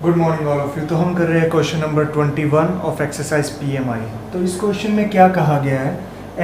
Good morning all of you. तो हम कर रहे हैं question number 21 of exercise PMI। तो इस क्वेश्चन में क्या कहा गया है,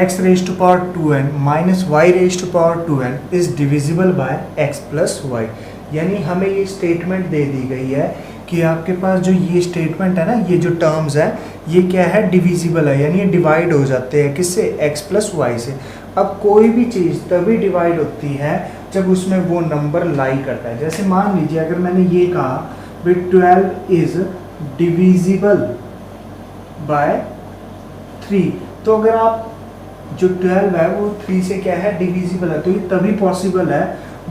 x raise to power 2n minus y raise to power 2n is divisible by x plus y. यानी हमें ये स्टेटमेंट दे दी गई है कि आपके पास जो ये स्टेटमेंट है ना, ये जो टर्म्स है ये क्या है, डिविजिबल है, यानी ये डिवाइड हो जाते हैं किससे, x प्लस वाई से। अब कोई भी चीज़ तभी डिवाइड होती है जब उसमें वो नंबर लाई करता है। जैसे मान लीजिए अगर मैंने ये कहा 12 इज डिविजिबल बाय 3, तो अगर आप जो 12 है वो 3 से क्या है, डिविजिबल है, तो ये तभी पॉसिबल है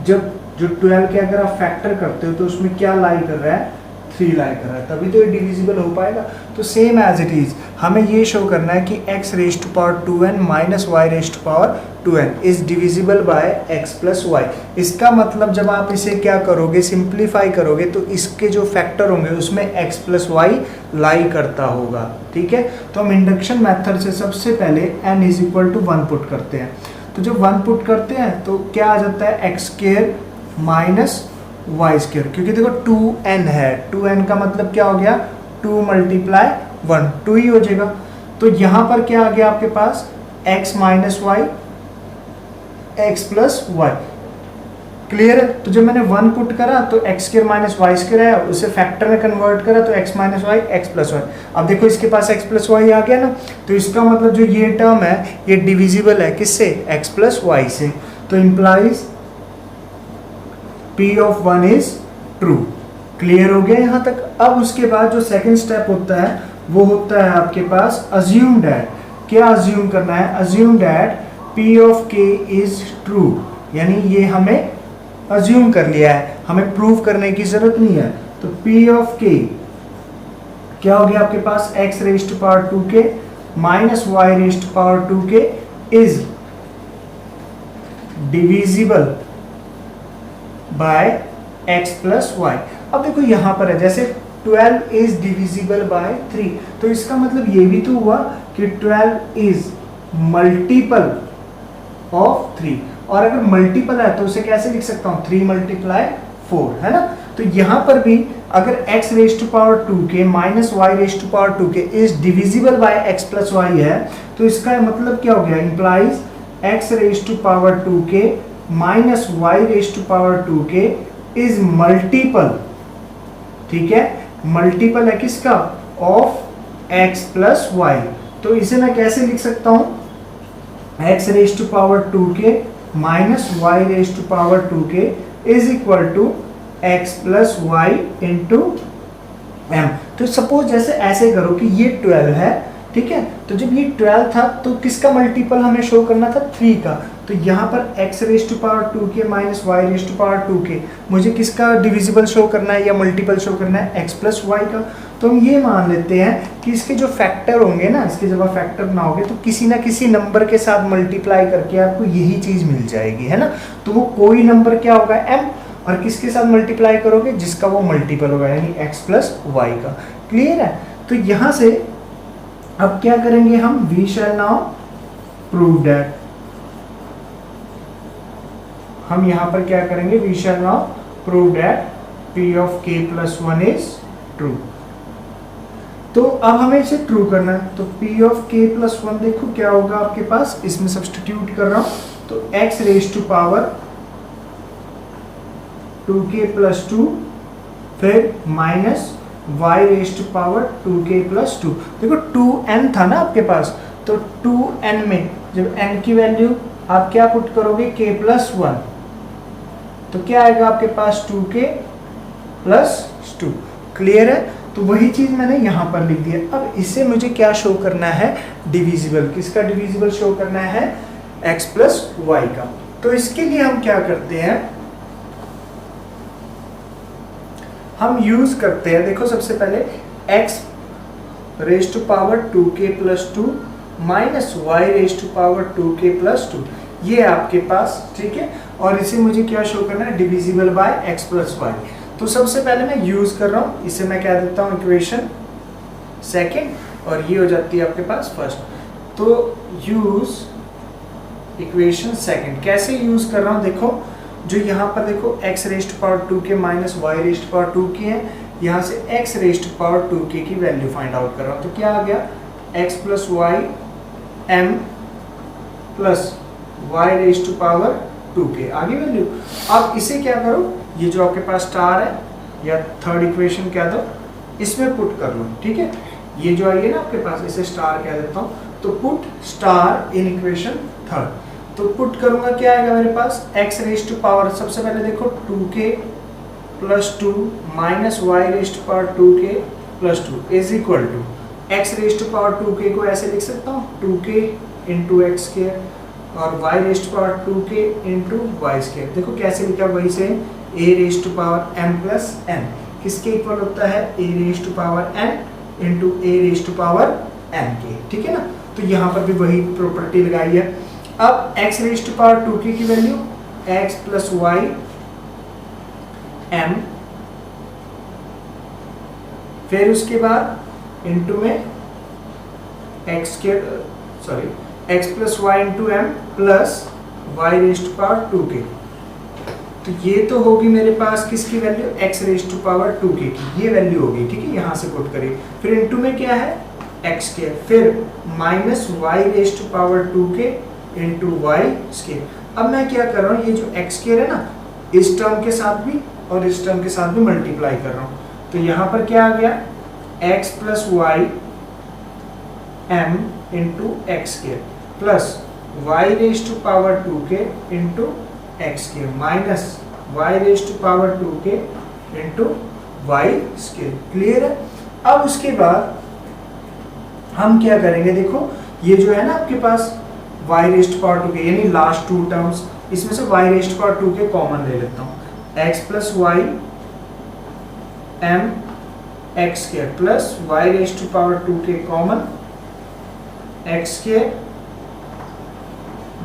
जब जो 12 के अगर आप फैक्टर करते हो तो उसमें क्या लाई कर रहा है, 3 लाई कर रहा है, तभी तो ये डिविजिबल हो पाएगा। तो सेम एज इट इज हमें ये शो करना है कि x raise to power 2n minus y raise to power 2n is divisible by x plus y. इसका मतलब जब आप इसे क्या करोगे, सिंप्लीफाई करोगे, तो इसके जो फैक्टर होंगे उसमें x प्लस वाई लाई करता होगा। ठीक है, तो हम इंडक्शन मेथड से सबसे पहले n is equal to 1 put करते हैं। तो जब 1 पुट करते हैं तो क्या आ जाता है, x square minus y square, क्योंकि देखो 2n है, 2n का मतलब क्या हो गया, 2 मल्टीप्लाई 1, 2 ही हो जाएगा। तो यहाँ पर क्या आ गया आपके पास, x minus y x plus y. Clear है। तो जब मैंने 1 पुट करा तो x square minus y square है, उसे फैक्टर में कन्वर्ट करा तो x minus y x plus y. अब देखो इसके पास x प्लस वाई आ गया ना, तो इसका मतलब जो ये टर्म है ये डिविजिबल है किससे, x प्लस वाई से। तो implies P of 1 is true. Clear हो गया यहाँ तक। अब उसके बाद जो सेकंड स्टेप होता है वो होता है आपके पास अज्यूम दैट। क्या अज्यूम करना है, assume that P of K is true, यानी ये हमें अज्यूम कर लिया है, हमें प्रूव करने की जरूरत नहीं है। तो P ऑफ K क्या हो गया आपके पास, x raise to power 2k minus y raise to power 2k is divisible by x plus y. अब देखो यहाँ पर है जैसे 12 इज डिविजिबल बाय 3, तो इसका मतलब ये भी तो हुआ कि 12 इज मल्टीपल ऑफ 3, और अगर मल्टीपल है तो उसे कैसे लिख सकता हूँ, 3 मल्टीप्लाई 4, है ना। तो यहाँ पर भी अगर x raise to power 2k minus y raise to power 2k is divisible by x plus y है, तो इसका मतलब क्या हो गया, implies x raise to power 2k minus y raise to power 2k is multiple, ठीक है, multiple है किसका, ऑफ x प्लस वाई। तो इसे मैं कैसे लिख सकता हूं, x raise to power 2k minus y raise to power 2k is equal to x plus y into m। तो सपोज जैसे ऐसे करो कि ये 12 है, ठीक है, तो जब ये 12 था तो किसका मल्टीपल हमें शो करना था, 3 का। तो यहाँ पर x raise to power 2k minus y raise to power 2k मुझे किसका डिविजिबल शो करना है या मल्टीपल शो करना है, x प्लस वाई का। तो हम ये मान लेते हैं कि इसके जो फैक्टर होंगे ना, इसके जब आप फैक्टर बनाओगे तो किसी ना किसी नंबर के साथ मल्टीप्लाई करके आपको यही चीज़ मिल जाएगी, है ना। तो वो कोई नंबर क्या होगा, m, और किसके साथ मल्टीप्लाई करोगे, जिसका वो मल्टीपल होगा, यानी x प्लस वाई का। क्लियर है। तो यहाँ से अब क्या करेंगे हम, we shall now prove that. हम यहां पर क्या करेंगे, we shall now prove that P of K plus 1 is true. तो अब हमें इसे ट्रू करना है, तो P ऑफ K प्लस 1 देखो क्या होगा आपके पास, इसमें सब्स्टिट्यूट कर रहा हूं, तो x raise to power 2k plus 2 फिर minus y raise to power 2k plus 2। देखो 2n था ना आपके पास, तो 2n में जब n की वैल्यू आप क्या पुट करोगे, k प्लस 1, तो क्या आएगा आपके पास, 2k प्लस 2। क्लियर है। तो वही चीज मैंने यहां पर लिख दिया। अब इसे मुझे क्या शो करना है, डिविजिबल, किसका डिविजिबल शो करना है, x प्लस वाई का। तो इसके लिए हम क्या करते हैं, हम यूज करते हैं, देखो सबसे पहले x raise to power 2k plus 2 minus y raise to power 2k plus 2, ये आपके पास, ठीक है, और इसे मुझे क्या शो करना है, divisible by x plus y. तो सबसे पहले मैं यूज कर रहा हूं, इसे मैं क्या देता हूं, इक्वेशन सेकेंड, और ये हो जाती है आपके पास फर्स्ट। तो यूज इक्वेशन सेकेंड, कैसे यूज कर रहा हूं, देखो जो यहाँ पर देखो x raise to power 2k minus y raise to power 2k है, यहाँ से x रेस्ट पावर 2k की वैल्यू फाइंड आउट कर रहा हूँ। तो क्या आ गया, x plus y m plus y raised to power 2k आगे वैल्यू। अब इसे क्या करो, ये जो आपके पास स्टार है या थर्ड इक्वेशन कह दो, इसमें पुट कर लो, ठीक है। ये जो आई है ना आपके पास, इसे स्टार कह देता हूँ। तो put star in equation third. तो पुट करूंगा, क्या आएगा मेरे पास, x रेस्ट टू पावर, सबसे पहले देखो 2k plus 2 minus y raised to power 2k plus 2 is equal to x raised to power 2k को ऐसे लिख सकता हूँ 2k इंटू एक्स स्क्वायर और y raised to power 2k into y square. देखो कैसे लिखा, वही से a raised to power m plus n किसके इक्वल होता है, a raised to power n into a raised to power n के, ठीक है ना। तो यहाँ पर भी वही प्रॉपर्टी लगाई है। अब x raised to power 2k की value x plus y m, फिर उसके बाद इंटू में x के x plus y into m plus y raised to power 2k। तो ये तो होगी मेरे पास किसकी value, x raised to power 2k की ये वैल्यू होगी, ठीक है। यहाँ से पुट करिए, फिर इंटू में क्या है x स्क्वायर, फिर minus y raised to power 2k into y square. अब मैं क्या कर रहा हूँ, ये जो x स्क्वायर है ना, इस टर्म के साथ भी और इस टर्म के साथ भी मल्टीप्लाई कर रहा हूँ। तो यहाँ पर क्या आ गया, x plus y m into x square plus y raised to power 2k into x square minus y raised to power 2k into y square. Clear है। अब उसके बाद हम क्या करेंगे, देखो ये जो है ना आपके पास y रेस्ट पावर 2k यानी लास्ट टू टर्म्स, इसमें से y raised power 2k common ले लेता हूँ, x plus y m x square plus y raised to power 2k common x square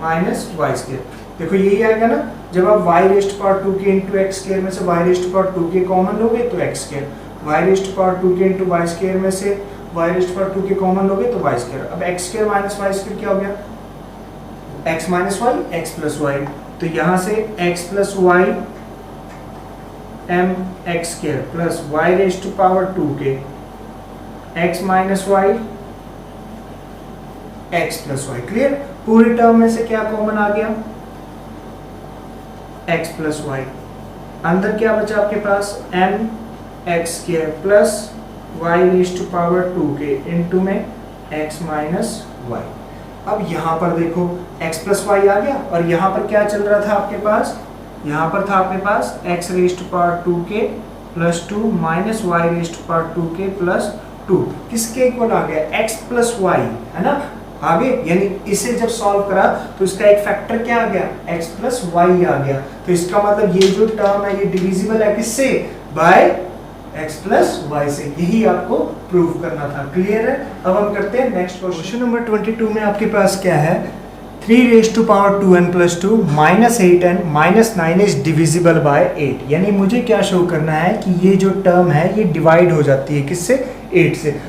minus y square. देखो यही आएगा ना, जब आप y raised power 2k into x square में से y raised power 2k common लोगे तो x square, y raised power 2k into y square में से y raised power 2k common लोगे तो वाई स्क्वायर। अब x square minus y square क्या हो गया, x minus y x plus y. तो यहाँ से x plus y m x square plus y raised to power 2k x minus y x plus y. Clear. पूरी term में से क्या कॉमन आ गया, x प्लस वाई, अंदर क्या बचा आपके पास m x square plus y raised to power 2k into में x माइनस वाई। अब यहाँ पर देखो x प्लस वाई आ गया और यहाँ पर क्या चल रहा था आपके पास, यहाँ पर था आपके पास x raised to power 2k plus 2 minus y raised to power 2k plus 2 किसके इक्वल आ गया, x प्लस वाई, है ना आगे। यानी इसे जब सॉल्व करा तो इसका एक फैक्टर क्या आ गया, x प्लस वाई आ गया। तो इसका मतलब ये जो टर्म है ये डिविजिबल है किससे, बाय x प्लस वाई से। यही आपको प्रूव करना था। क्लियर है। अब हम करते हैं नेक्स्ट क्वेश्चन नंबर 22 में आपके पास क्या है, 3 raised to power 2n plus 2 minus 8n minus 9 is divisible by 8। यानी मुझे क्या शो करना है कि ये जो टर्म है ये डिवाइड हो जाती है किससे, 8 से।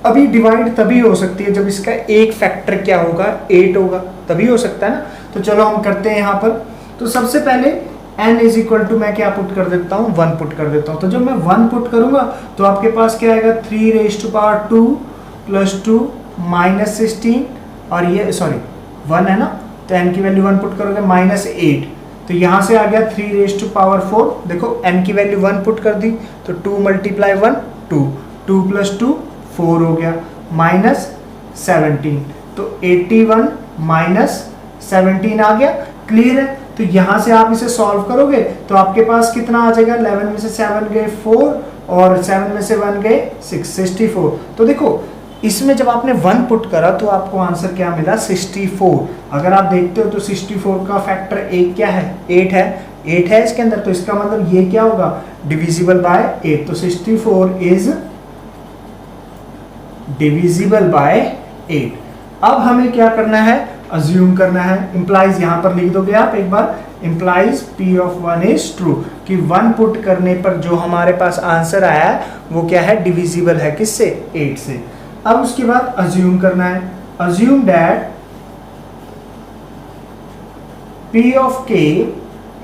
अभी डिवाइड तभी हो सकती है जब इसका एक फैक्टर क्या होगा, 8 होगा, तभी हो सकता है ना। तो चलो हम करते हैं यहाँ पर। तो सबसे पहले n इज इक्वल टू मैं क्या पुट कर देता हूँ, 1 पुट कर देता हूँ। तो जब मैं 1 पुट करूंगा तो आपके पास क्या आएगा, 3 raised to power 2 plus 2 minus 16 और ये सॉरी 1 है ना, तो n की वैल्यू 1 पुट करोगे माइनस 8। तो यहाँ से आ गया 3 रेस्ट टू पावर 4, देखो n की वैल्यू 1 पुट कर दी तो 2 मल्टीप्लाई 1 2, 2 प्लस 2 4 हो गया माइनस 17। तो 81 माइनस 17 आ गया। क्लियर है। तो यहाँ से आप इसे सॉल्व करोगे तो आपके पास कितना आ जाएगा, 11 में से 7 गए 4 और 7 में से 1 गए 6, 64। तो देखो इसमें जब आपने 1 पुट करा तो आपको आंसर क्या मिला, 64। अगर आप देखते हो तो 64 का फैक्टर एक क्या है, 8 है, 8 है इसके अंदर। तो इसका मतलब ये क्या होगा, डिविजिबल बाय 8। तो 64 इज डिविजिबल बाय 8। अब हमें क्या करना है, अज्यूम करना है। इंप्लाइज यहाँ पर लिख दोगे आप एक बार, implies P of 1 is true, कि 1 पुट करने पर जो हमारे पास आंसर आया है वो क्या है, डिविजिबल है किससे, 8 से। अब उसके बाद अज्यूम करना है, assume that P of K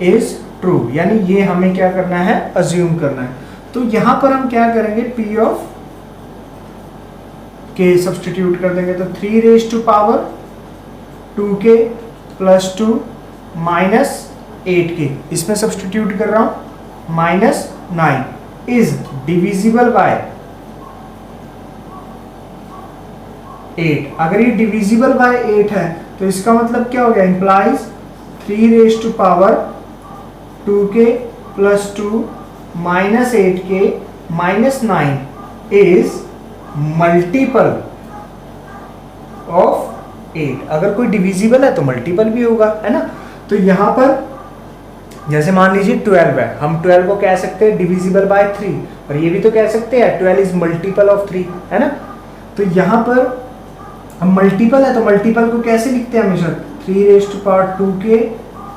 is true, यानी ये हमें क्या करना है, अज्यूम करना है। तो यहां पर हम क्या करेंगे, पी ऑफ के सब्सटीट्यूट कर देंगे, तो 3 raise to power 2k plus 2 minus 8k, इसमें सब्सटीट्यूट कर रहा हूं, माइनस 9 इज डिविजिबल बाय 8। अगर ये डिविजिबल बाय 8 है तो इसका मतलब क्या हो गया, implies 3 raise to power 2k plus 2 minus 8k minus 9 is multiple of 8। अगर कोई डिविजिबल है तो मल्टीपल भी होगा, है ना। तो यहां पर जैसे मान लीजिए 12 है, हम 12 को कह सकते हैं डिविजिबल बाय 3, और ये भी तो कह सकते हैं 12 इज मल्टीपल ऑफ 3, है ना। तो यहां पर हम मल्टीपल है तो मल्टीपल को कैसे लिखते हैं हमेशा, 3 raise to power 2k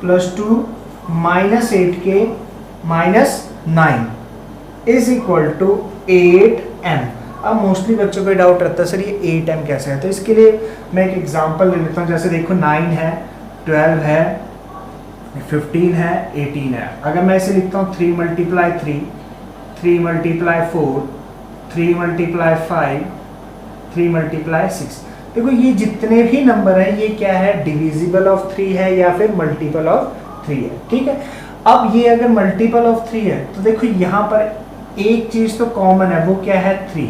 plus 2 minus 8k minus 9 is equal to 8m। अब मोस्टली बच्चों को डाउट रहता है सर ये 8m कैसे है, तो इसके लिए मैं एक एग्जांपल ले लेता हूँ। जैसे देखो 9 है, 12 है, 15 है, 18 है। अगर मैं इसे लिखता हूँ 3 मल्टीप्लाई 3, 3 मल्टीप्लाई 4, 3 मल्टीप्लाई 5, 3 मल्टीप्लाई 6। देखो ये जितने भी नंबर हैं ये क्या है, डिविजिबल ऑफ 3 है या फिर मल्टीपल ऑफ 3 है, ठीक है। अब ये अगर मल्टीपल ऑफ 3 है तो देखो यहाँ पर एक चीज तो कॉमन है, वो क्या है 3,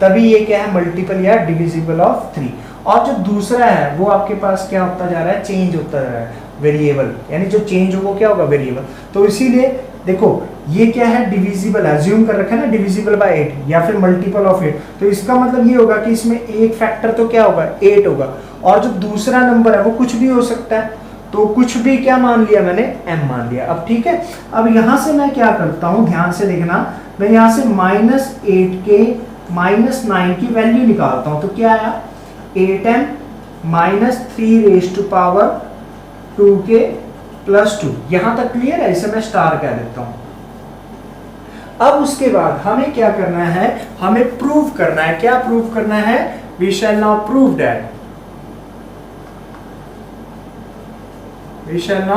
तभी ये क्या है मल्टीपल या डिविजिबल ऑफ 3। और जो दूसरा है वो आपके पास क्या होता जा रहा है, चेंज होता जा रहा है, वेरिएबल, यानी जो चेंज हो वो क्या होगा, वेरिएबल। तो इसीलिए देखो ये क्या है, डिविजिबल, अज्यूम कर रखा है ना, डिविजिबल बाय 8 या फिर मल्टीपल ऑफ 8, तो इसका मतलब ये होगा कि इसमें एक फैक्टर तो क्या होगा, 8 होगा, और जो दूसरा नंबर है वो कुछ भी हो सकता है, तो कुछ भी क्या मान लिया मैंने, m मान लिया। अब ठीक है, अब यहां से मैं क्या करता हूं, ध्यान से देखना, मैं यहां से माइनस 8k माइनस 9 की वैल्यू निकालता हूं, तो क्या आया, 8m minus 3 raise to power 2k plus 2। यहां तक क्लियर है, इसे मैं स्टार कह देता हूं। अब उसके बाद हमें क्या करना है, हमें प्रूव करना है, क्या प्रूव करना है, we shall now prove that, we shall now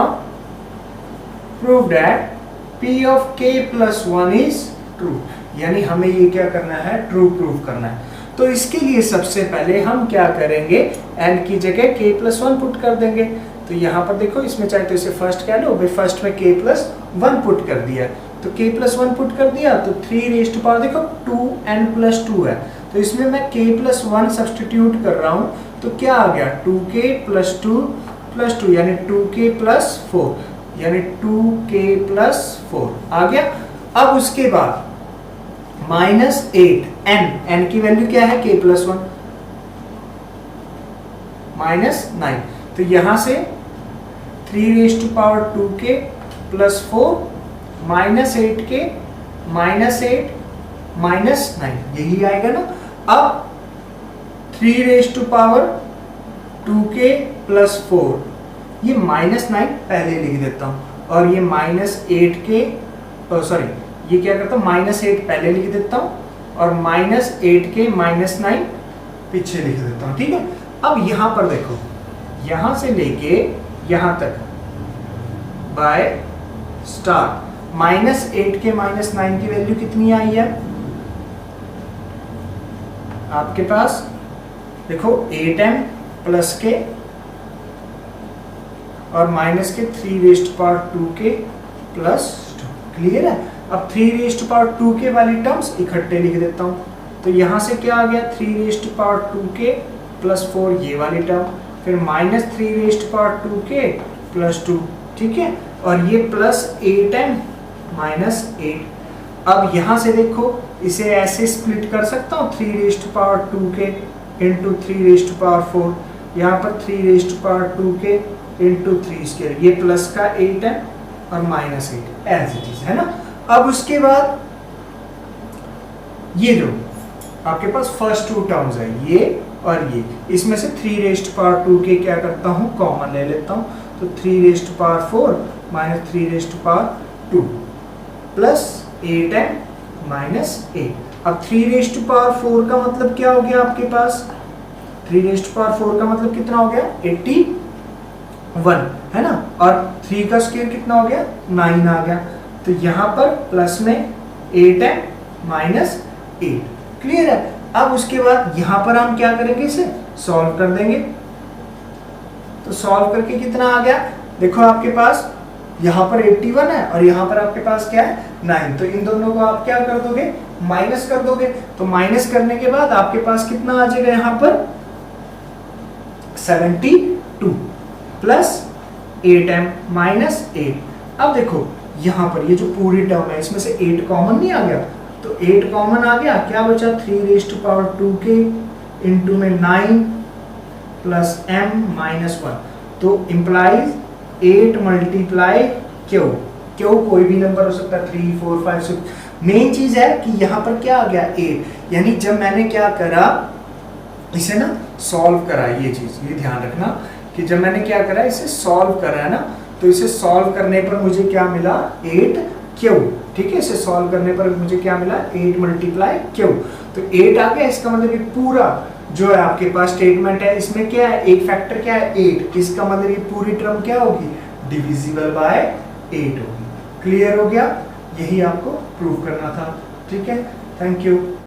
prove that p of k plus 1 is true। यानी हमें ये क्या करना है, ट्रू प्रूव करना है। तो इसके लिए सबसे पहले हम क्या करेंगे, n की जगह k plus 1 पुट कर देंगे। तो यहाँ पर देखो, इसमें चाहे तो इसे फर्स्ट कह लो, भाई फर्स्ट में k plus 1 पुट कर दिया, तो k plus 1 पुट कर दिया, तो 3 रेज टू पावर देखो 2n plus 2 है, तो इसमें मैं k plus 1 सब्सटीट्यूट कर रहा हूँ, तो क्या आ गया, 2k plus 2 प्लस 2 यानी 2k प्लस 4, यानी 2k प्लस 4 आ गया। अब उसके बाद माइनस 8 n की वैल्यू क्या है, k प्लस 1 माइनस 9, तो यहां से 3 raise to power 2k plus 4 minus 8k minus 8 minus 9, यही आएगा ना। अब 3 raise to power 2k plus 4, ये माइनस 9 पहले लिख देता हूँ, और ये माइनस 8k, सॉरी ये क्या करता हूँ, माइनस 8 पहले लिख देता हूँ, और माइनस 8k माइनस 9 पीछे लिख देता हूँ, ठीक है। अब यहाँ पर देखो, यहाँ से लेके यहाँ तक by star, minus 8k minus 9 की वैल्यू कितनी आई है आपके पास, देखो 8m प्लस के और माइनस के 3 raise to power 2k plus 2, clear है। अब 3 रेज टू पावर 2k वाली टर्म्स इकट्ठे लिख देता हूं, तो यहां से क्या आ गया, 3 raise to power 2k plus 4 ये वाली टर्म, फिर minus 3 raise to power 2k plus 2, ठीक है, और ये प्लस 8m माइनस 8। अब यहां से देखो, इसे ऐसे स्प्लिट कर सकता हूँ, 3 raise to power 2k into 3 raise to power 4, यहाँ पर 3 raise to power 2k into 3 square, ये प्लस का 8m और माइनस 8 एज इट इज, है ना। अब उसके बाद ये जो आपके पास फर्स्ट 2 टर्म्स है, ये और ये, इसमें से 3 रेज टू पावर 2k क्या करता हूँ, कॉमन ले लेता हूँ, तो 3 raise to power 4 minus 3 raise to power 2 plus 8m minus 8। अब 3 रेज टू पावर 4 का मतलब क्या हो गया आपके पास, 3 रेज टू पावर 4 का मतलब कितना हो गया, 81, है ना, और 3 का स्क्वायर कितना हो गया, 9 आ गया। तो यहाँ पर प्लस में 8m माइनस 8। क्लियर है? अब उसके बाद यहां पर हम क्या करेंगे, इसे सॉल्व कर देंगे। तो सॉल्व करके कितना आ गया, देखो आपके पास यहाँ पर 81 है और यहाँ पर आपके पास क्या है 9। तो इन दोनों को आप क्या कर दोगे, माइनस कर दोगे। तो माइनस करने के बाद आपके पास कितना आ जाएगा, यहाँ पर 72 प्लस 8m माइनस 8। अब देखो यहाँ पर ये जो पूरी टर्म है इसमें से 8 कॉमन नहीं आ गया, तो 8 कॉमन आ गया, क्या बचा 3⁻²k इंटू में 9 प्लस m माइनस 1। तो इम्प्लाइज 8 मल्टीप्लाई क्यू, क्यू कोई भी नंबर हो सकता है 3 4 5 6। मेन चीज है कि यहाँ पर क्या आ गया 8, यानी जब मैंने क्या करा, इसे ना सॉल्व करा, ये चीज ये ध्यान रखना कि जब मैंने क्या करा, इसे सॉल्व करा है ना, तो इसे सॉल्व करने पर मुझे क्या मिला 8 क्यू। ठीक है, इसे सॉल्व करने पर मुझे क्या मिला 8 मल्टीप्लाई क्यू। तो 8 आ गया, इसका मतलब ये पूरा जो है आपके पास स्टेटमेंट है इसमें क्या है, एक फैक्टर क्या है 8, इसका मतलब ये पूरी टर्म क्या होगी, डिविजिबल बाय 8 होगी। क्लियर हो गया? यही आपको प्रूव करना था। ठीक है, थैंक यू।